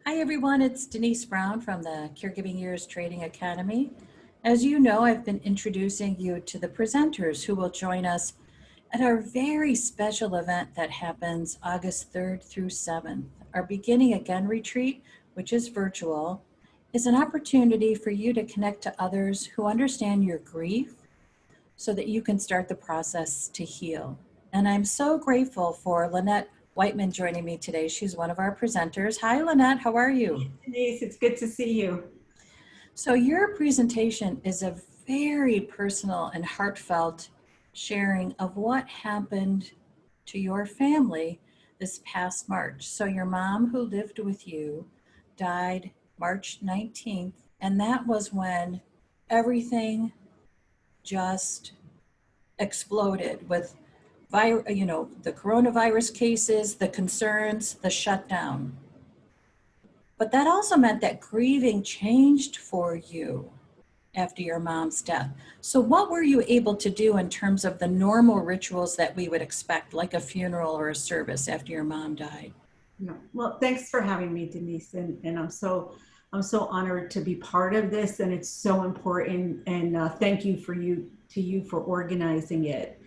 Hi everyone, it's Denise Brown from the Caregiving Years Training Academy. As you know, I've been introducing you to the presenters who will join us at our very special event that happens August 3rd through 7th. Our Beginning Again retreat, which is virtual, is an opportunity for you to connect to others who understand your grief so that you can start the process to heal. And I'm so grateful for Lynette Whiteman joining me today. She's one of our presenters. Hi, Lynette. How are you? Denise, it's good to see you. So your presentation is a very personal and heartfelt sharing of what happened to your family this past March. So your mom, who lived with you, died March 19th, and that was when everything just exploded with the coronavirus cases, the concerns, the shutdown. But that also meant that grieving changed for you after your mom's death. So what were you able to do in terms of the normal rituals that we would expect, like a funeral or a service after your mom died? Yeah. Well, thanks for having me, Denise, and I'm so honored to be part of this, and it's so important. And thank you for organizing it.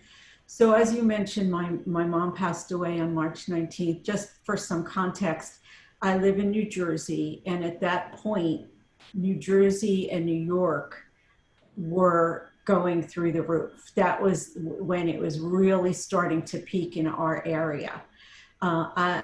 So, as you mentioned, my mom passed away on March 19th. Just for some context, I live in New Jersey, and at that point, New Jersey and New York were going through the roof. That was when it was really starting to peak in our area.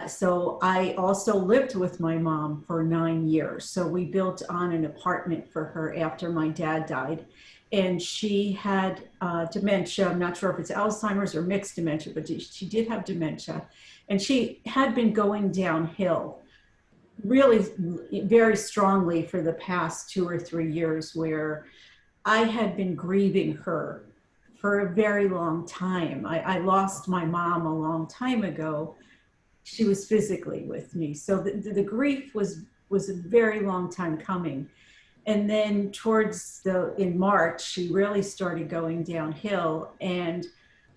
So I also lived with my mom for 9 years. So we built on an apartment for her after my dad died. And she had dementia. I'm not sure if it's Alzheimer's or mixed dementia, but she did have dementia. And she had been going downhill really very strongly for the past 2 or 3 years, where I had been grieving her for a very long time. I lost my mom a long time ago. She was physically with me. So the grief was a very long time coming. And then in March, she really started going downhill. And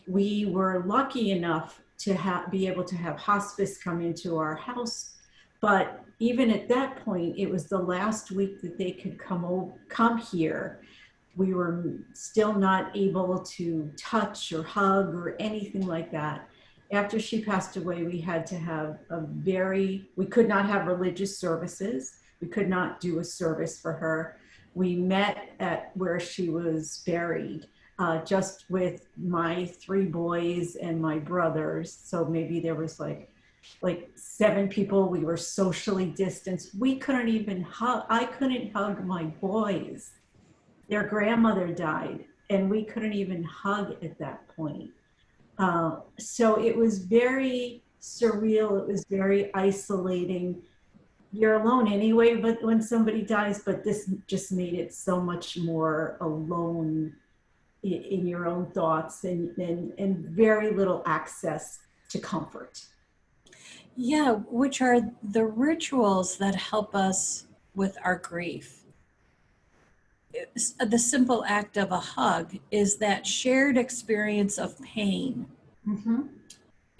we were lucky enough to be able to have hospice come into our house. But even at that point, it was the last week that they could come here. We were still not able to touch or hug or anything like that. After she passed away, we had to have we could not have religious services. We could not do a service for her. We met at where she was buried, just with my 3 boys and my brothers. So maybe there was like 7 people. We were socially distanced. We couldn't even hug. I couldn't hug my boys. Their grandmother died, and we couldn't even hug at that point. So it was very surreal. It was very isolating. You're alone anyway, but when somebody dies, but this just made it so much more alone in your own thoughts, and very little access to comfort. Yeah, which are the rituals that help us with our grief. The simple act of a hug is that shared experience of pain. Mm-hmm.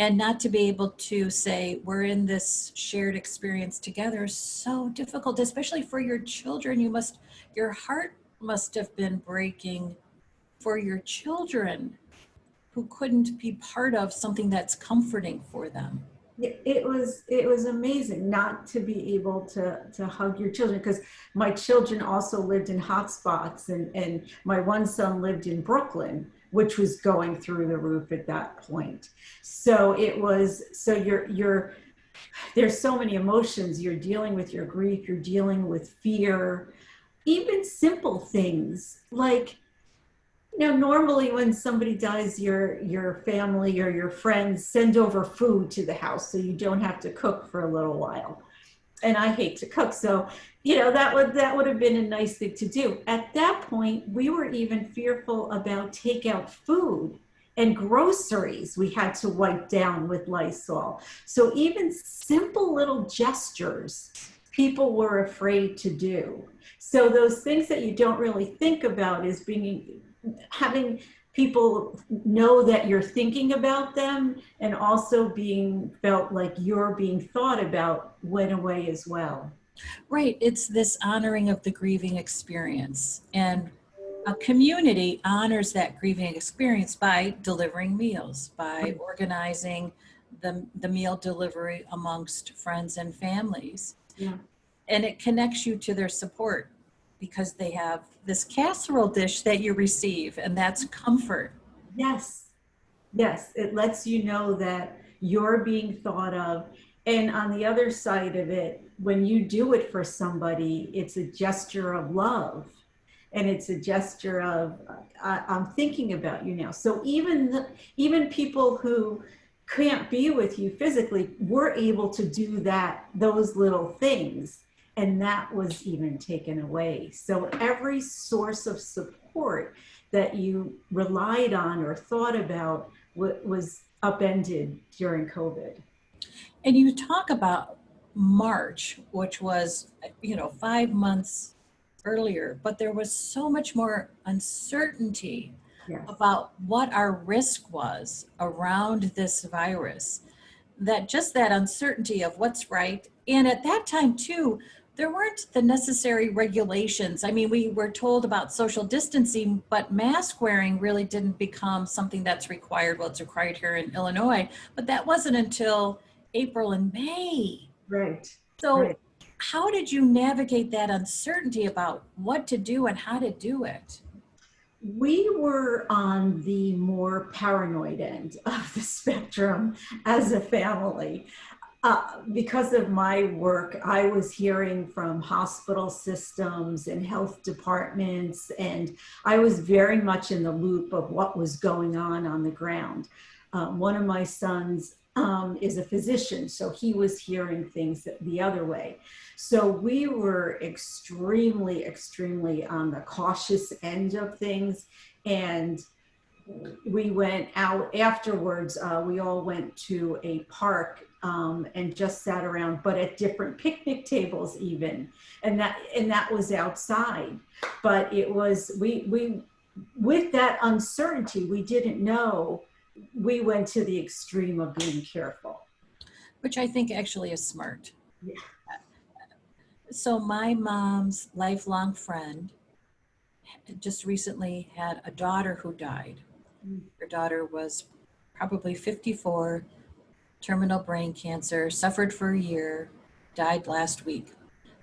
And not to be able to say, we're in this shared experience together is so difficult, especially for your children. Your heart must have been breaking for your children who couldn't be part of something that's comforting for them. It was amazing not to be able to hug your children, because my children also lived in hot spots, and my one son lived in Brooklyn, which was going through the roof at that point. So there's so many emotions. You're dealing with your grief, you're dealing with fear, even simple things like, normally when somebody dies, your family or your friends send over food to the house so you don't have to cook for a little while. And I hate to cook, so that would have been a nice thing to do. At that point, we were even fearful about takeout food and groceries. We had to wipe down with Lysol. So even simple little gestures, people were afraid to do. So those things that you don't really think about is having people know that you're thinking about them, and also being felt like you're being thought about, went away as well. Right. It's this honoring of the grieving experience. And a community honors that grieving experience by delivering meals, by organizing the meal delivery amongst friends and families. Yeah. And it connects you to their support because they have this casserole dish that you receive, and that's comfort. Yes. Yes, it lets you know that you're being thought of. And on the other side of it, when you do it for somebody, it's a gesture of love. And it's a gesture of, I'm thinking about you now. So even people who can't be with you physically, were able to do those little things. And that was even taken away. So every source of support that you relied on or thought about was upended during COVID. And you talk about March, which was, 5 months earlier, but there was so much more uncertainty Yes. about what our risk was around this virus, that just that uncertainty of what's right. And at that time too, there weren't the necessary regulations. I mean, we were told about social distancing, but mask wearing really didn't become something that's required. Well, it's required here in Illinois, but that wasn't until April and May. Right. So Right. how did you navigate that uncertainty about what to do and how to do it? We were on the more paranoid end of the spectrum as a family. Because of my work, I was hearing from hospital systems and health departments, and I was very much in the loop of what was going on the ground. One of my sons is a physician, so he was hearing things the other way. So we were extremely, extremely on the cautious end of things. And we went out afterwards. We all went to a park and just sat around, but at different picnic tables even, and that was outside. But it was we with that uncertainty, we didn't know. We went to the extreme of being careful, Which I think actually is smart. yeah. So my mom's lifelong friend just recently had a daughter who died. Her daughter was probably 54, terminal brain cancer, suffered for a year, died last week.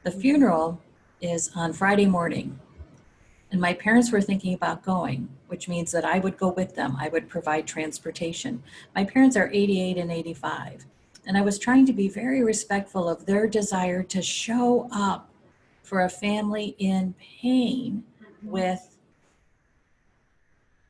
The funeral is on Friday morning, and my parents were thinking about going, which means that I would go with them. I would provide transportation. My parents are 88 and 85, and I was trying to be very respectful of their desire to show up for a family in pain with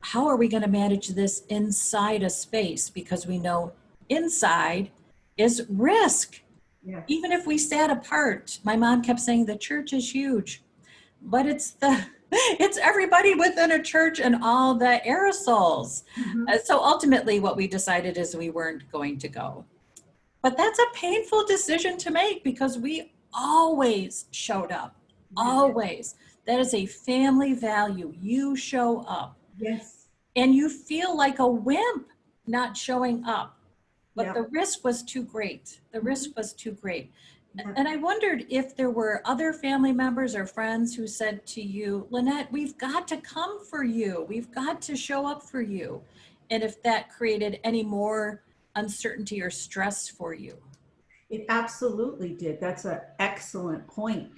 how are we going to manage this inside a space, because we know inside is risk. Yeah. Even if we sat apart, my mom kept saying the church is huge, but it's everybody within a church and all the aerosols. So ultimately what we decided is we weren't going to go. But that's a painful decision to make because we always showed up. Always. That is a family value. You show up. Yes. And you feel like a wimp not showing up. But Yeah. the risk was too great. The risk was too great. Yeah. And I wondered if there were other family members or friends who said to you, Lynette, we've got to come for you. We've got to show up for you. And if that created any more uncertainty or stress for you. It absolutely did. That's an excellent point.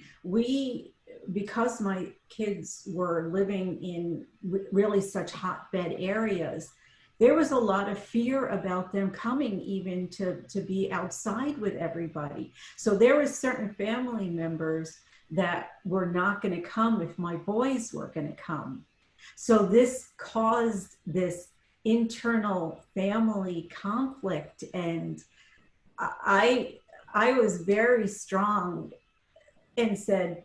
Because my kids were living in really such hotbed areas, there was a lot of fear about them coming even to be outside with everybody. So there were certain family members that were not going to come if my boys were going to come. So this caused this internal family conflict, and I was very strong and said,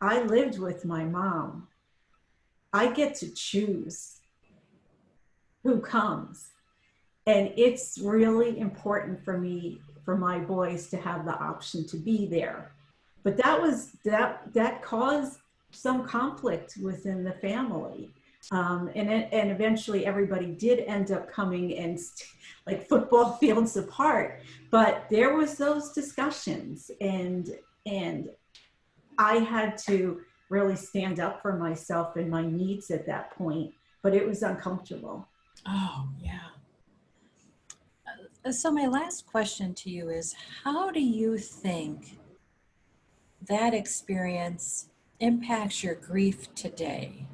I lived with my mom. I get to choose who comes. And it's really important for me, for my boys to have the option to be there. But that caused some conflict within the family. And eventually everybody did end up coming and like football fields apart, but there was those discussions, and I had to really stand up for myself and my needs at that point, but it was uncomfortable. Oh, yeah. So my last question to you is, how do you think that experience impacts your grief today?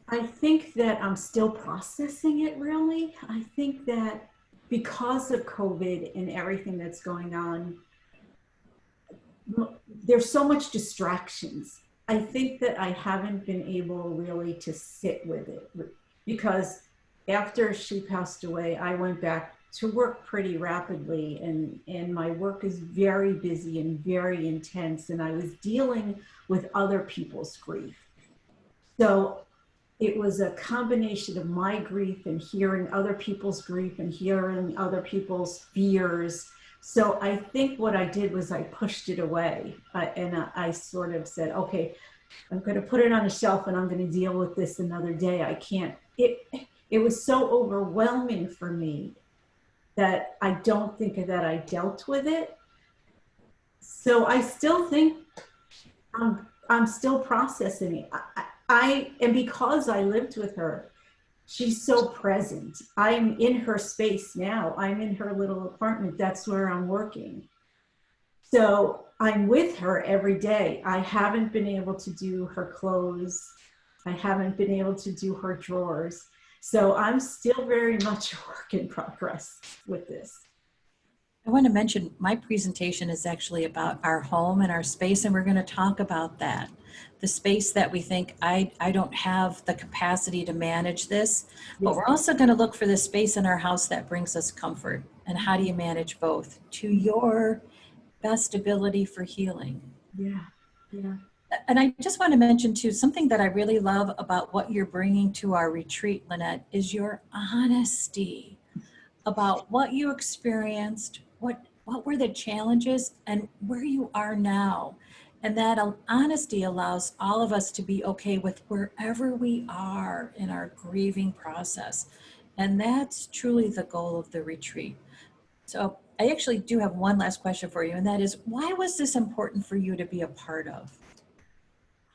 I think that I'm still processing it really. I think that because of COVID and everything that's going on, there's so much distractions. I think that I haven't been able really to sit with it because after she passed away, I went back to work pretty rapidly, and my work is very busy and very intense, and I was dealing with other people's grief. So it was a combination of my grief and hearing other people's grief and hearing other people's fears. So I think what I did was I pushed it away, and I sort of said, okay, I'm going to put it on a shelf and I'm going to deal with this another day. I can't, it was so overwhelming for me that I don't think that I dealt with it. So I still think I'm still processing it. And because I lived with her, she's so present. I'm in her space now. I'm in her little apartment. That's where I'm working. So I'm with her every day. I haven't been able to do her clothes. I haven't been able to do her drawers. So I'm still very much a work in progress with this. I want to mention my presentation is actually about our home and our space, and we're going to talk about that. The space that we think, I don't have the capacity to manage this, but Yes. we're also going to look for the space in our house that brings us comfort. And how do you manage both to your best ability for healing? Yeah. Yeah. And I just want to mention too, something that I really love about what you're bringing to our retreat, Lynette, is your honesty about what you experienced, what were the challenges, and where you are now. And that honesty allows all of us to be okay with wherever we are in our grieving process. And that's truly the goal of the retreat. So I actually do have one last question for you, and that is, why was this important for you to be a part of?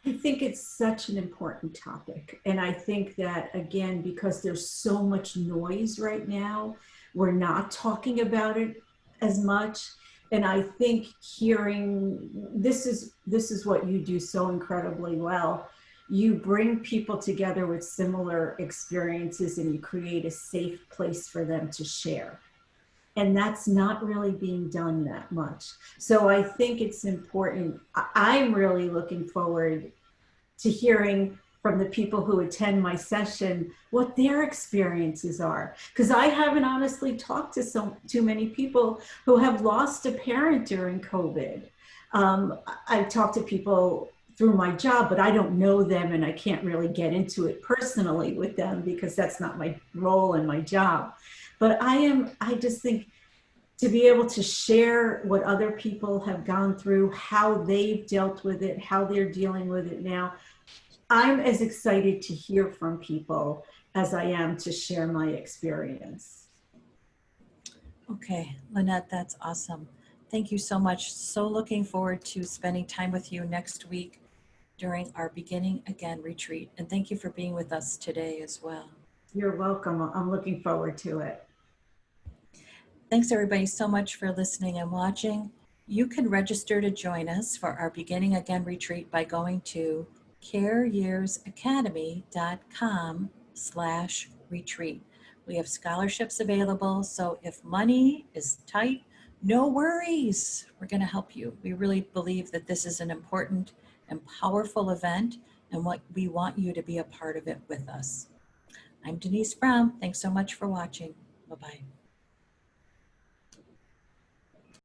I think it's such an important topic. And I think that, again, because there's so much noise right now, we're not talking about it as much. And I think hearing this is what you do so incredibly well. You bring people together with similar experiences and you create a safe place for them to share. And that's not really being done that much. So I think it's important. I'm really looking forward to hearing from the people who attend my session what their experiences are, because I haven't honestly talked to too many people who have lost a parent during COVID. I talk to people through my job, but I don't know them and I can't really get into it personally with them because that's not my role and my job. But I just think to be able to share what other people have gone through, how they've dealt with it, how they're dealing with it now. I'm as excited to hear from people as I am to share my experience. Okay, Lynette, that's awesome. Thank you so much. So looking forward to spending time with you next week during our Beginning Again retreat. And thank you for being with us today as well. You're welcome. I'm looking forward to it. Thanks everybody so much for listening and watching. You can register to join us for our Beginning Again retreat by going to careyearsacademy.com/retreat. We have scholarships available, so if money is tight, no worries. We're going to help you. We really believe that this is an important and powerful event, and we want you to be a part of it with us. I'm Denise Brown. Thanks so much for watching. Bye-bye.